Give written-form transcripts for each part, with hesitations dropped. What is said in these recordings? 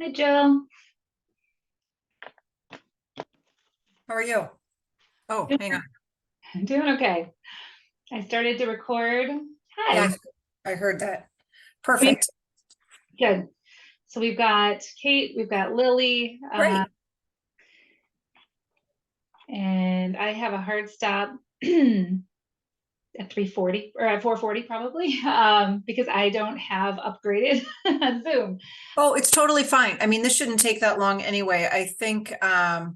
Hi, Jill. How are you? Oh, hang on. I'm doing okay. I started to record. Yeah, Hi. I heard that. We- Perfect. Good. So we've got Kate, we've got Lily, Great. and I have a hard stop at 3:40 or at 4:40 probably, because I don't have upgraded Zoom. Oh, it's totally fine. I mean, this shouldn't take that long anyway. I think, I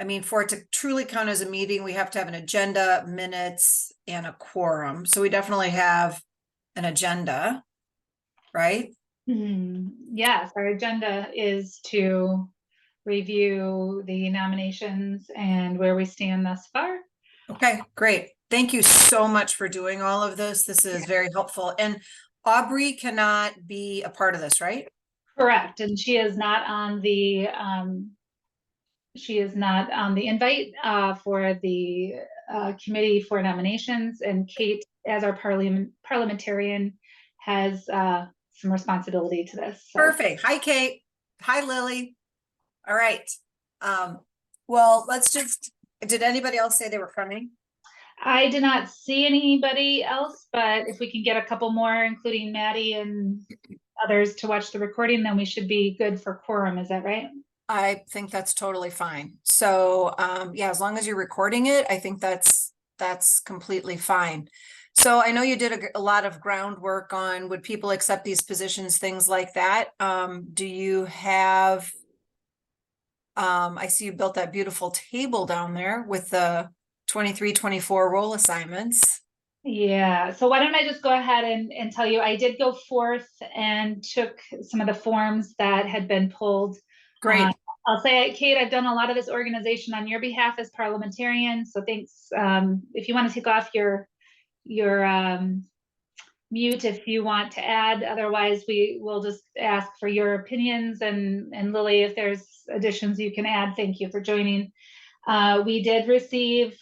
mean, for it to truly count as a meeting, we have to have an agenda, minutes, and a quorum. So we definitely have an agenda, right? Yes, our agenda is to review the nominations and where we stand thus far. Okay, great. Thank you so much for doing all of this. This is very helpful. And Aubrey cannot be a part of this, right? Correct, and she is not on the invite for the committee for nominations, and Kate, as our parliamentarian, has some responsibility to this. So Perfect. Hi, Kate. Hi, Lily. All right. Um, well, did anybody else say they were coming? I did not see anybody else, but if we can get a couple more, including Maddie and others, to watch the recording, then we should be good for quorum. Is that right? I think that's totally fine. So, yeah, as long as you're recording it, I think that's completely fine. So I know you did a lot of groundwork on would people accept these positions, things like that. Do you have, I see you built that beautiful table down there with the 23, 24 role assignments. Yeah, so why don't I just go ahead and tell you, I did go forth and took some of the forms that had been pulled. Uh, Great. I'll say, Kate, I've done a lot of this organization on your behalf as parliamentarian, so thanks. If you want to take off your mute if you want to add, otherwise we will just ask for your opinions, and Lily, if there's additions you can add, thank you for joining. We did receive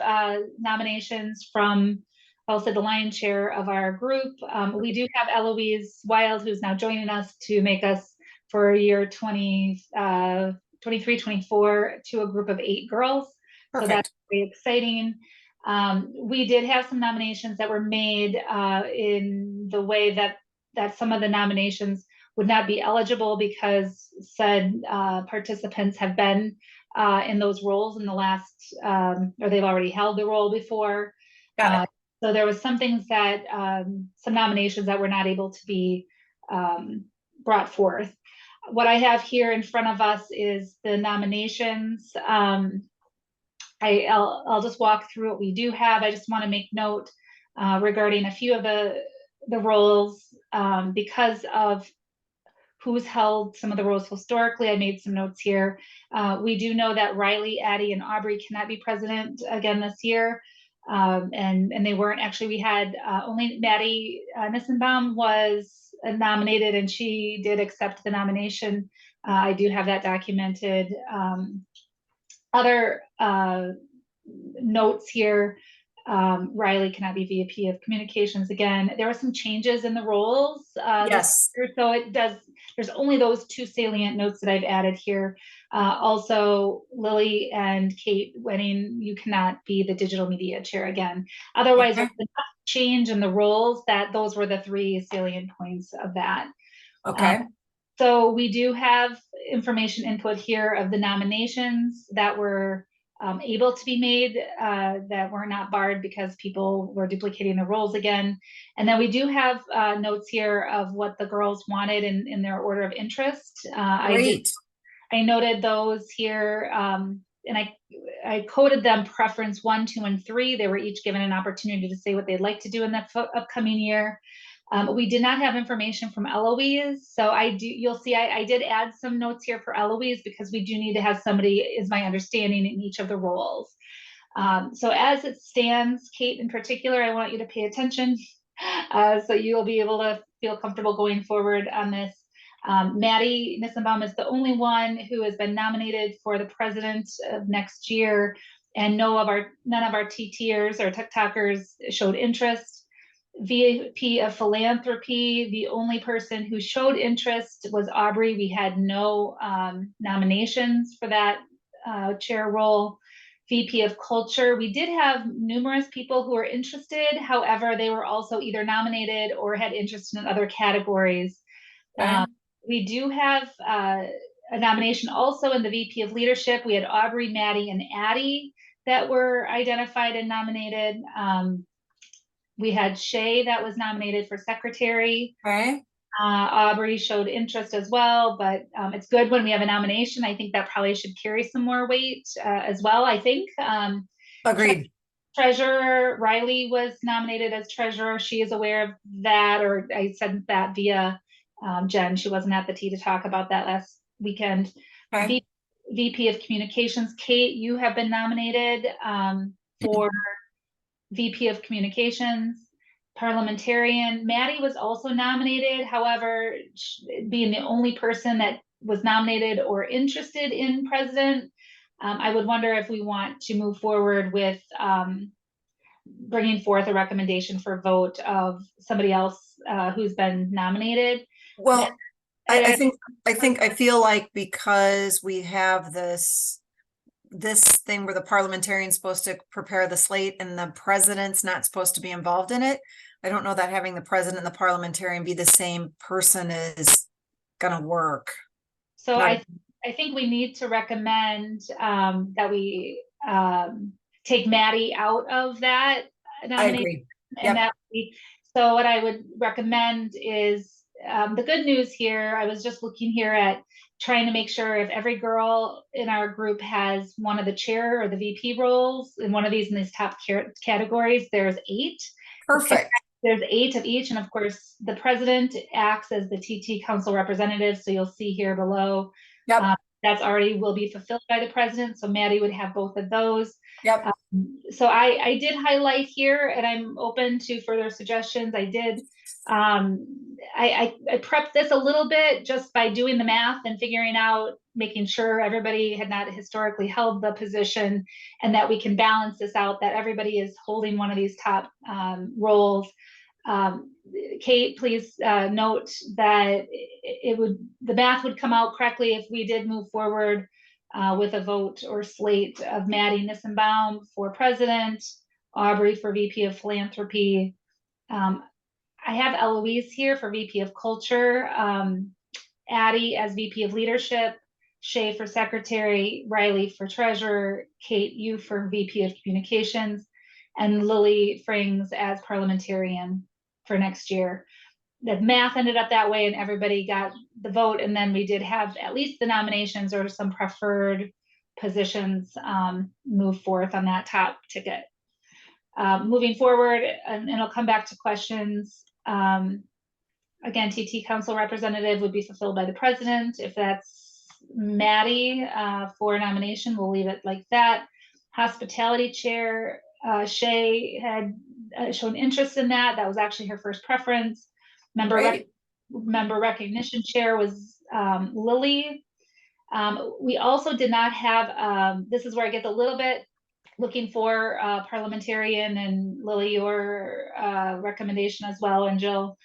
nominations from also the lion's share of our group. We do have Eloise Wild, who's now joining us to make us for year 23, 24 to a group of 8 girls. So that's Perfect. very exciting. We did have some nominations that were made in the way that some of the nominations would not be eligible because said participants have been in those roles in the last, or they've already held the role before. Got it. So there was some things that, some nominations that were not able to be brought forth. What I have here in front of us is the nominations. I'll just walk through what we do have. I just want to make note regarding a few of the roles because of who's held some of the roles historically. I made some notes here. We do know that Riley, Addie, and Aubrey cannot be president again this year. And they weren't actually, we had only Maddie Nissenbaum was nominated, and she did accept the nomination. I do have that documented. Other notes here. Riley cannot be VP of Communications again. There were some changes in the roles Yes. so it does. There's only those 2 salient notes that I've added here. Also, Lily and Kate Wenning, you cannot be the digital media chair again. Otherwise, Okay. there's enough change in the roles that those were the 3 salient points of that. Okay. So we do have information input here of the nominations that were able to be made that were not barred because people were duplicating the roles again. And then we do have notes here of what the girls wanted in their order of interest. Great. I noted those here, and I coded them preference 1, 2, and 3. They were each given an opportunity to say what they'd like to do in the upcoming year. We did not have information from Eloise, so you'll see I did add some notes here for Eloise because we do need to have somebody, is my understanding, in each of the roles. So as it stands, Kate in particular, I want you to pay attention so you'll be able to feel comfortable going forward on this. Maddie Nissenbaum is the only one who has been nominated for the president of next year, and none of our TTers or TikTokers showed interest. VP of Philanthropy, the only person who showed interest was Aubrey. We had no nominations for that chair role. VP of Culture, we did have numerous people who were interested. However, they were also either nominated or had interest in other categories. Okay. We do have a nomination also in the VP of Leadership. We had Aubrey, Maddie, and Addie that were identified and nominated. We had Shay that was nominated for secretary. Okay. Aubrey showed interest as well, but it's good when we have a nomination. I think that probably should carry some more weight as well, I think. Agreed. Treasurer Riley was nominated as treasurer. She is aware of that, or I sent that via Jen. She wasn't at the tea to talk about that last weekend. Okay. VP of Communications, Kate, you have been nominated for VP of Communications. Parliamentarian, Maddie was also nominated. However, being the only person that was nominated or interested in president, I would wonder if we want to move forward with bringing forth a recommendation for vote of somebody else who's been nominated. Well, I feel like because we have this thing where the parliamentarian's supposed to prepare the slate and the president's not supposed to be involved in it. I don't know that having the president and the parliamentarian be the same person is gonna work. So Not- I think we need to recommend that we take Maddie out of that I nomination. agree. And Yep. so what I would recommend is the good news here. I was just looking here at trying to make sure if every girl in our group has one of the chair or the VP roles in one of these in these top categories, there's 8. Perfect. There's 8 of each, and of course, the president acts as the TT council representative. So you'll see here below. Yep. That's already will be fulfilled by the president. So Maddie would have both of those. Yep. So I did highlight here, and I'm open to further suggestions. I did. I prepped this a little bit just by doing the math and figuring out, making sure everybody had not historically held the position, and that we can balance this out, that everybody is holding one of these top roles. Kate, please note that the math would come out correctly if we did move forward with a vote or slate of Maddie Nissenbaum for president, Aubrey for VP of Philanthropy. I have Eloise here for VP of Culture, Addie as VP of Leadership, Shay for Secretary, Riley for Treasurer, Kate, you for VP of Communications, and Lily Frings as Parliamentarian for next year. The math ended up that way, and everybody got the vote, and then we did have at least the nominations or some preferred positions move forth on that top ticket. Moving forward, and I'll come back to questions. Again, TT Council Representative would be fulfilled by the president. If that's Maddie for nomination, we'll leave it like that. Hospitality Chair, Shay had shown interest in that. That was actually her first preference. Member Recognition Chair was Lily. We also did not have, this is where I get a little bit looking for parliamentarian, and Lily, your recommendation as well, and Jill.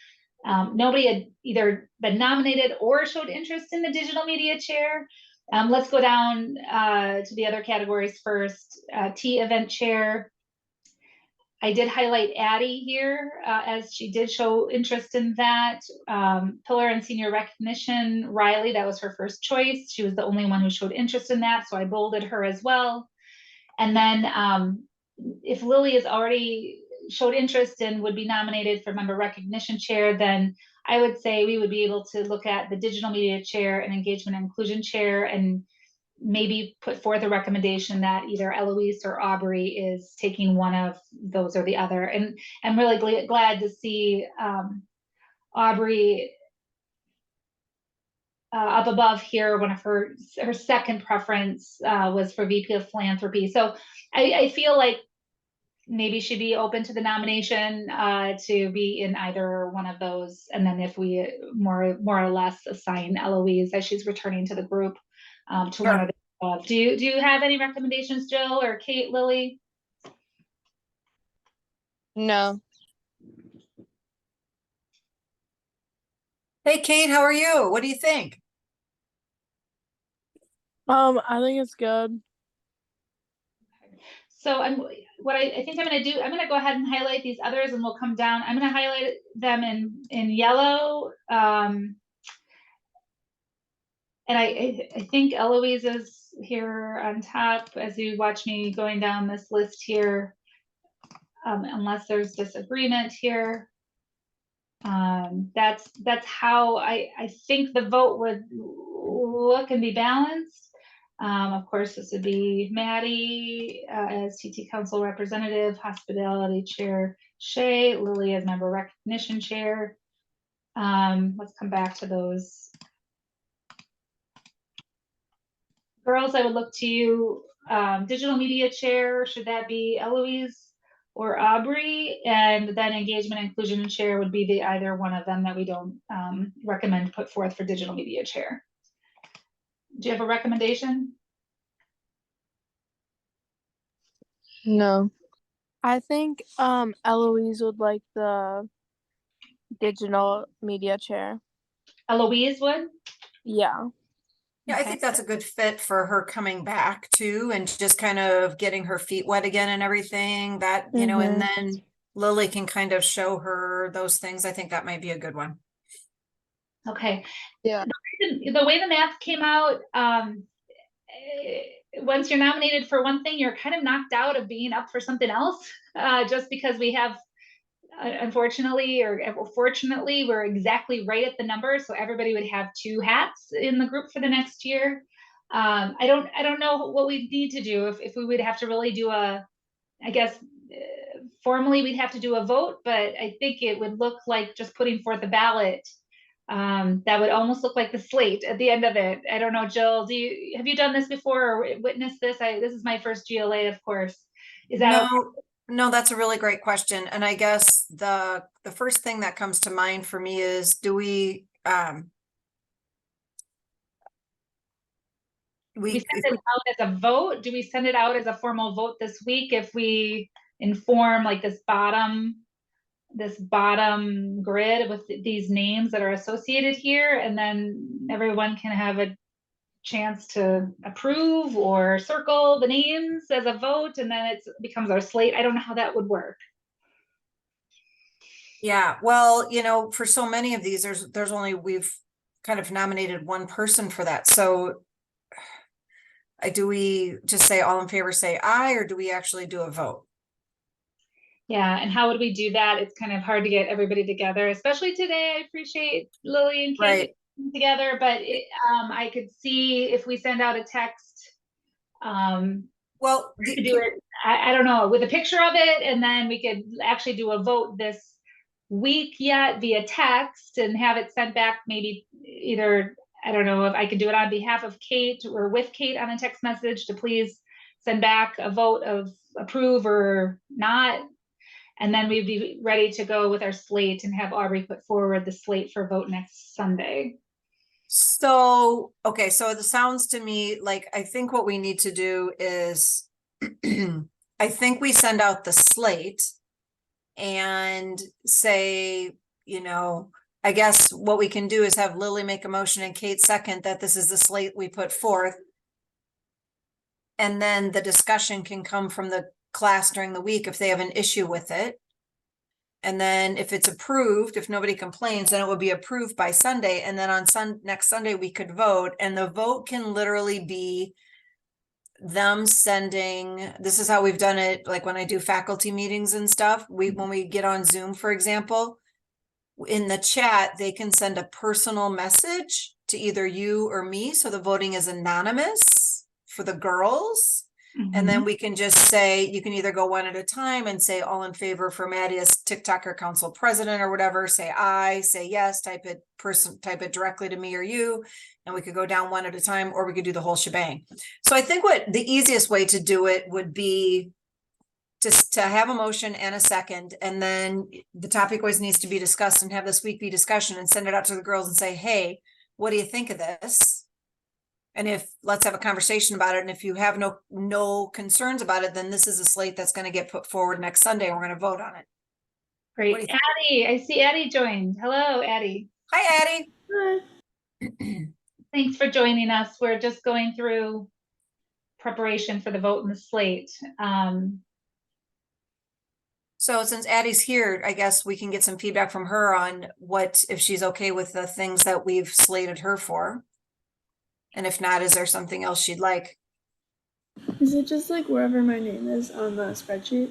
Nobody had either been nominated or showed interest in the digital media chair. Let's go down to the other categories first. T event chair. I did highlight Addie here as she did show interest in that. Pillar and senior recognition, Riley, that was her first choice. She was the only one who showed interest in that, so I bolded her as well. And then if Lily has already showed interest and would be nominated for member recognition chair, then I would say we would be able to look at the digital media chair and engagement and inclusion chair, and maybe put forth a recommendation that either Eloise or Aubrey is taking one of those or the other. And I'm really glad to see Aubrey up above here. One of her second preference was for VP of Philanthropy. So I feel like maybe she'd be open to the nomination to be in either one of those. And then if we more or less assign Eloise as she's returning to the group to one of the above. Do you have any recommendations, Jill or Kate, Lily? No. Hey, Kate, how are you? What do you think? I think it's good. So what I think I'm gonna do, I'm gonna go ahead and highlight these others and we'll come down. I'm gonna highlight them in yellow. And I think Eloise is here on top as you watch me going down this list here, unless there's disagreement here. That's how I think the vote would look and be balanced. Of course, this would be Maddie as TT Council Representative, Hospitality Chair Shay, Lily as Member Recognition Chair. Let's come back to those. Girls, I would look to you. Digital Media Chair, should that be Eloise or Aubrey? And then Engagement Inclusion Chair would be the either one of them that we don't recommend put forth for Digital Media Chair. Do you have a recommendation? No. I think Eloise would like the digital media chair. Eloise would? Yeah. Yeah, I Okay. think that's a good fit for her coming back too, and just kind of getting her feet wet again and everything that, and then Lily can kind of show her those things. I think that might be a good one. Okay. Yeah. The way the math came out, once you're nominated for one thing, you're kind of knocked out of being up for something else, just because we have unfortunately or fortunately we're exactly right at the number, so everybody would have two hats in the group for the next year. I don't know what we need to do if we would have to really do a, I guess formally we'd have to do a vote, but I think it would look like just putting forth a ballot. That would almost look like the slate at the end of it. I don't know, Jill, have you done this before or witnessed this? This is my first GLA, of course. Is that okay? No, that's a really great question. And I guess the first thing that comes to mind for me is, do we we send it out as a vote? Do we send it out as a formal vote this week if we inform like this bottom grid with these names that are associated here, and then everyone can have a chance to approve or circle the names as a vote, and then it becomes our slate? I don't know how that would work. Yeah, well, for so many of these, there's only, we've kind of nominated one person for that. So do we just say all in favor, say aye, or do we actually do a vote? Yeah, and how would we do that? It's kind of hard to get everybody together, especially today. I appreciate Lily and Kate together, but I could see if we send out a text, well, we could do it, I don't know, with a picture of it, and then we could actually do a vote this week yet via text and have it sent back maybe either, I don't know if I could do it on behalf of Kate or with Kate on a text message to please send back a vote of approve or not. And then we'd be ready to go with our slate and have Aubrey put forward the slate for vote next Sunday. So, okay, so it sounds to me like I think what we need to do is I think we send out the slate and say, I guess what we can do is have Lily make a motion and Kate second that this is the slate we put forth. And then the discussion can come from the class during the week if they have an issue with it. And then if it's approved, if nobody complains, then it will be approved by Sunday. And then on next Sunday, we could vote. And the vote can literally be them sending, this is how we've done it, like when I do faculty meetings and stuff, when we get on Zoom, for example, in the chat, they can send a personal message to either you or me. So the voting is anonymous for the girls. And then we can just say, you can either go one at a time and say all in favor for Maddie as TikToker council president or whatever, say aye, say yes, type it directly to me or you, and we could go down one at a time, or we could do the whole shebang. So I think what the easiest way to do it would be just to have a motion and a second, and then the topic always needs to be discussed and have this weekly discussion and send it out to the girls and say, hey, what do you think of this? And let's have a conversation about it. And if you have no concerns about it, then this is a slate that's going to get put forward next Sunday and we're going to vote on it. Great. Addie, I see Addie joined. Hello, Addie. Hi, Addie. Hi. Thanks for joining us. We're just going through preparation for the vote in the slate. So since Addie's here, I guess we can get some feedback from her on what, if she's okay with the things that we've slated her for. And if not, is there something else she'd like? Is it just like wherever my name is on the spreadsheet?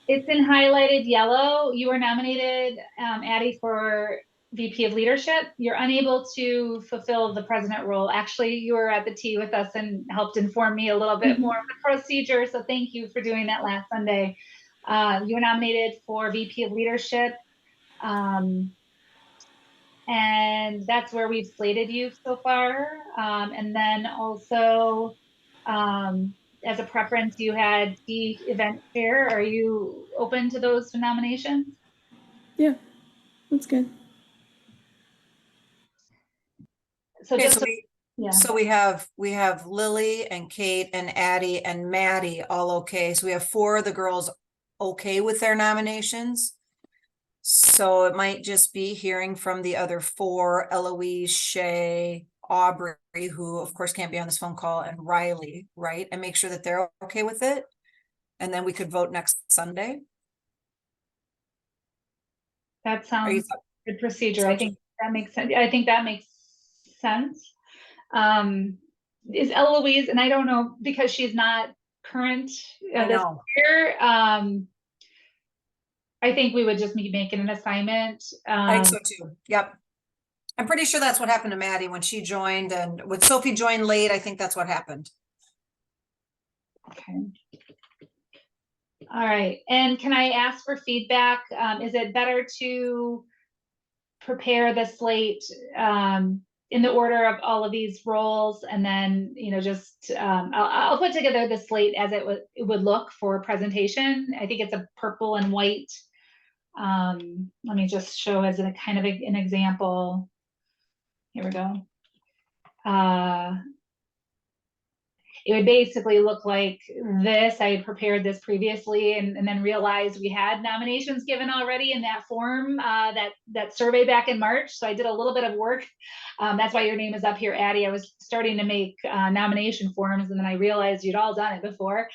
It's in highlighted yellow. You were nominated, Addie, for VP of Leadership. You're unable to fulfill the president role. Actually, you were at the T with us and helped inform me a little bit more of the procedure. So thank you for doing that last Sunday. You were nominated for VP of Leadership. And that's where we've slated you so far. And then also, as a preference, you had the event chair. Are you open to those nominations? Yeah, that's good. So Okay, just, so yeah, so we have Lily and Kate and Addie and Maddie all okay. So we have 4 of the girls okay with their nominations. So it might just be hearing from the other 4, Eloise, Shay, Aubrey, who of course can't be on this phone call, and Riley, right? And make sure that they're okay with it. And then we could vote next Sunday. that Are you, sounds good procedure. I sounds- think that makes sense. I think that makes sense. Is Eloise, and I don't know, because she's not current I this know. year, I think we would just be making an assignment. I think so too. Yep. I'm pretty sure that's what happened to Maddie when she joined, and when Sophie joined late, I think that's what happened. Okay. All right. And can I ask for feedback? Is it better to prepare the slate in the order of all of these roles, and then, you know, just I'll put together the slate as it would look for presentation. I think it's a purple and white. Let me just show as a kind of an example. Here we go. It would basically look like this. I had prepared this previously and then realized we had nominations given already in that form, that survey back in March. So I did a little bit of work. That's why your name is up here, Addie. I was starting to make nomination forms, and then I realized you'd all done it before.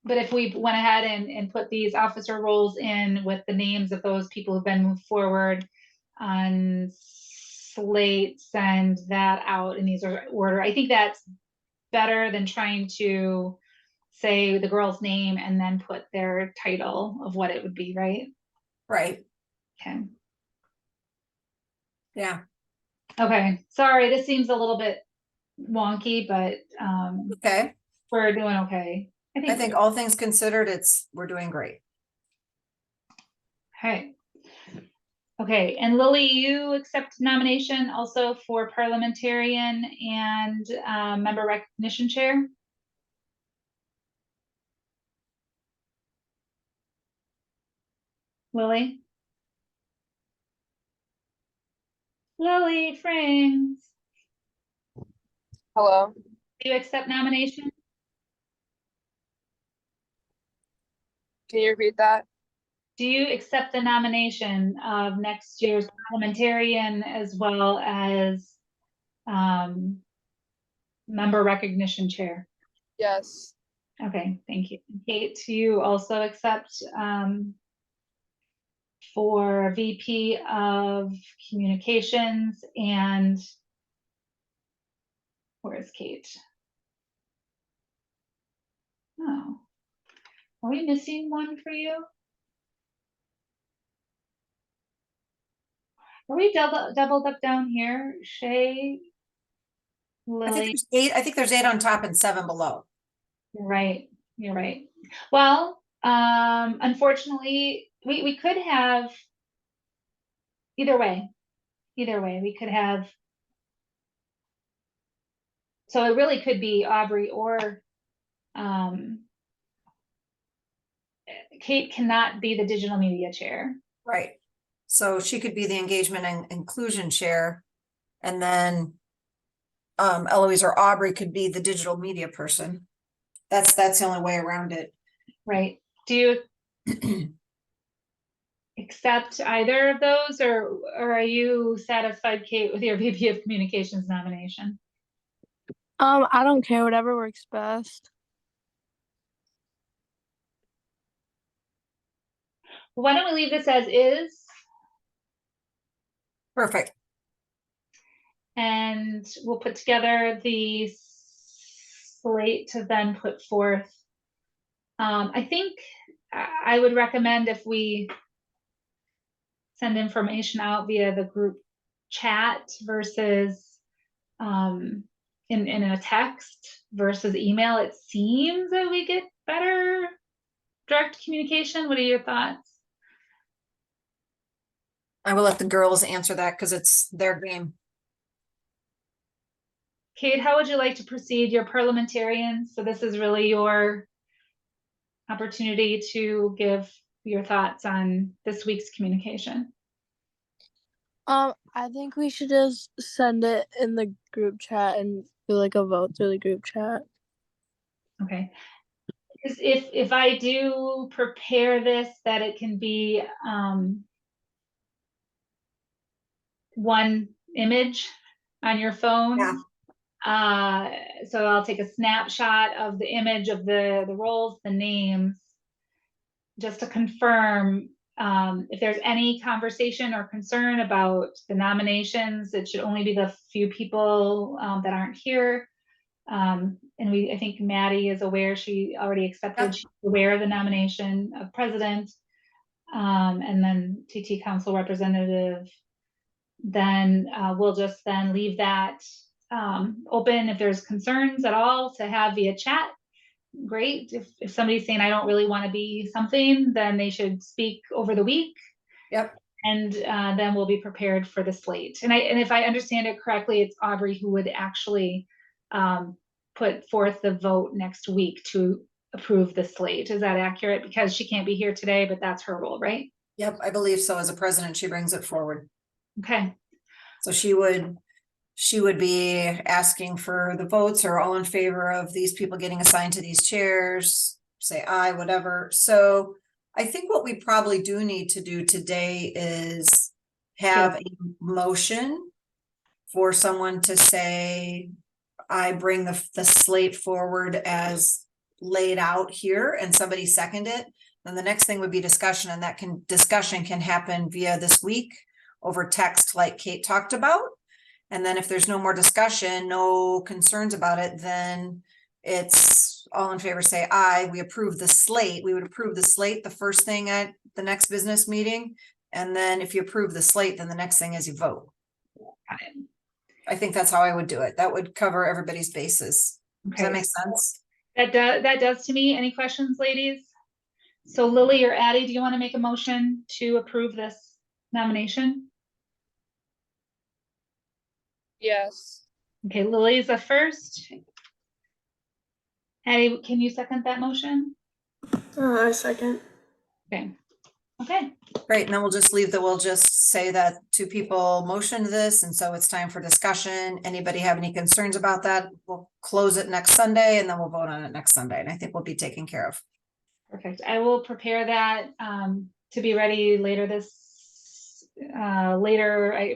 But if we went ahead and put these officer roles in with the names of those people who've been moved forward on slate, send that out in these order. I think that's better than trying to say the girl's name and then put their title of what it would be, right? Right. Okay. Yeah. Okay. Sorry, this seems a little bit wonky, but Okay. we're doing okay. I think all things considered, we're doing great. Okay. Okay, and Lily, you accept nomination also for parliamentarian and member recognition chair? Lily? Lily Frings, Hello. do you accept nomination? Can you repeat that? Do you accept the nomination of next year's parliamentarian as well as member recognition chair? Yes. Okay, thank you. Kate, you also accept for VP of Communications, and where's Kate? Oh, are we missing one for you? Are we doubled up down here? Shay, Lily. I think there's 8 on top and 7 below. You're right. You're right. Well, unfortunately, we could have either way. Either way, we could have. So it really could be Aubrey or Kate cannot be the digital media chair. Right. So she could be the engagement and inclusion chair. And then Eloise or Aubrey could be the digital media person. That's the only way around it. Right. Do you accept either of those, or are you satisfied, Kate, with your VP of Communications nomination? I don't care, whatever works best. Why don't we leave this as is? Perfect. And we'll put together the slate to then put forth. I think I would recommend if we send information out via the group chat versus in a text versus email, it seems that we get better direct communication. What are your thoughts? I will let the girls answer that because it's their game. Kate, how would you like to proceed? You're parliamentarian, so this is really your opportunity to give your thoughts on this week's communication. I think we should just send it in the group chat and do like a vote through the group chat. Okay. Because if I do prepare this, that it can be one image on your phone. Yeah. So I'll take a snapshot of the image of the roles, the names, just to confirm if there's any conversation or concern about the nominations. It should only be the few people that aren't here. And I think Maddie is aware, she already accepted, Yep. she's aware of the nomination of president. And then TT Council representative, then we'll just then leave that open. If there's concerns at all to have via chat, great. If somebody's saying I don't really want to be something, then they should speak over the week. Yep. And then we'll be prepared for the slate. And if I understand it correctly, it's Aubrey who would actually put forth the vote next week to approve the slate. Is that accurate? Because she can't be here today, but that's her role, right? Yep, I believe so. As a president, she brings it forward. Okay. So she would be asking for the votes or all in favor of these people getting assigned to these chairs, say aye, whatever. So I think what we probably do need to do today is have a motion for someone to say, I bring the slate forward as laid out here, and somebody second it. Then the next thing would be discussion, and that discussion can happen via this week over text like Kate talked about. And then if there's no more discussion, no concerns about it, then it's all in favor, say aye, we approve the slate. We would approve the slate the first thing at the next business meeting. And then if you approve the slate, then the next thing is you vote. Got it. I think that's how I would do it. That would cover everybody's bases. Does that make sense? That does to me. Any questions, ladies? So Lily or Addie, do you want to make a motion to approve this nomination? Yes. Okay, Lily's the first. Addie, can you second that motion? I second. Okay. Okay. Great, and then we'll just say that two people motioned this, and so it's time for discussion. Anybody have any concerns about that? We'll close it next Sunday, and then we'll vote on it next Sunday, and I think we'll be taken care of. Perfect. I will prepare that to be ready later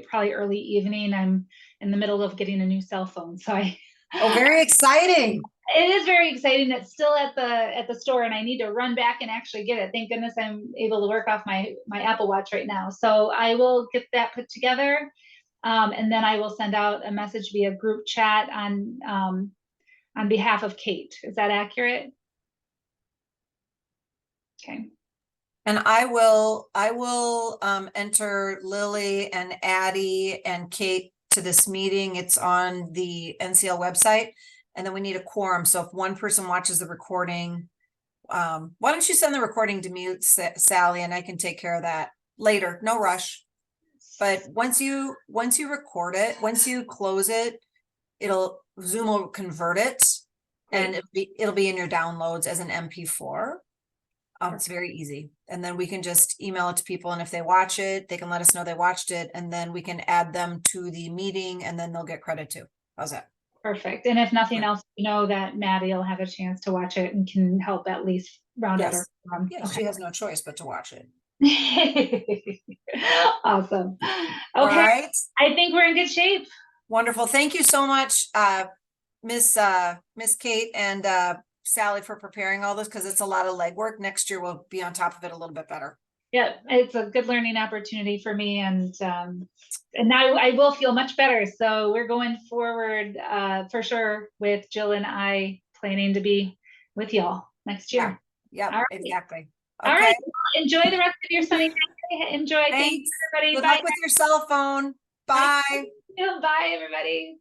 probably early evening. I'm in the middle of getting a new cell phone, so Oh, very exciting. It is very exciting. It's still at the store, and I need to run back and actually get it. Thank goodness I'm able to work off my Apple Watch right now. So I will get that put together, and then I will send out a message via group chat on behalf of Kate. Is that accurate? Okay. And I will enter Lily and Addie and Kate to this meeting. It's on the NCL website. And then we need a quorum. So if one person watches the recording, why don't you send the recording to mute, Sally, and I can take care of that later. No rush. But once you record it, once you close it, Zoom will convert it. Great. And it'll be in your downloads as an MP4. It's very easy. And then we can just email it to people. And if they watch it, they can let us know they watched it. And then we can add them to the meeting, and then they'll get credit too. How's that? Perfect. And if nothing else, you know that Maddie will have a chance to watch it and can help at least round it. Yes, Okay. she has no choice but to watch it. Awesome. All Okay, right. I think we're in good shape. Wonderful. Thank you so much, Miss Kate and Sally, for preparing all this, because it's a lot of legwork. Next year we'll be on top of it a little bit better. Yeah, it's a good learning opportunity for me, and now I will feel much better. So we're going forward for sure with Jill and I planning to be with y'all next year. Yeah, All right. exactly. All Okay. right, well, enjoy the rest of your sunny day. Enjoy. Thank you, Thanks. everybody. Good Bye. luck with your cell phone. Bye. Bye, everybody.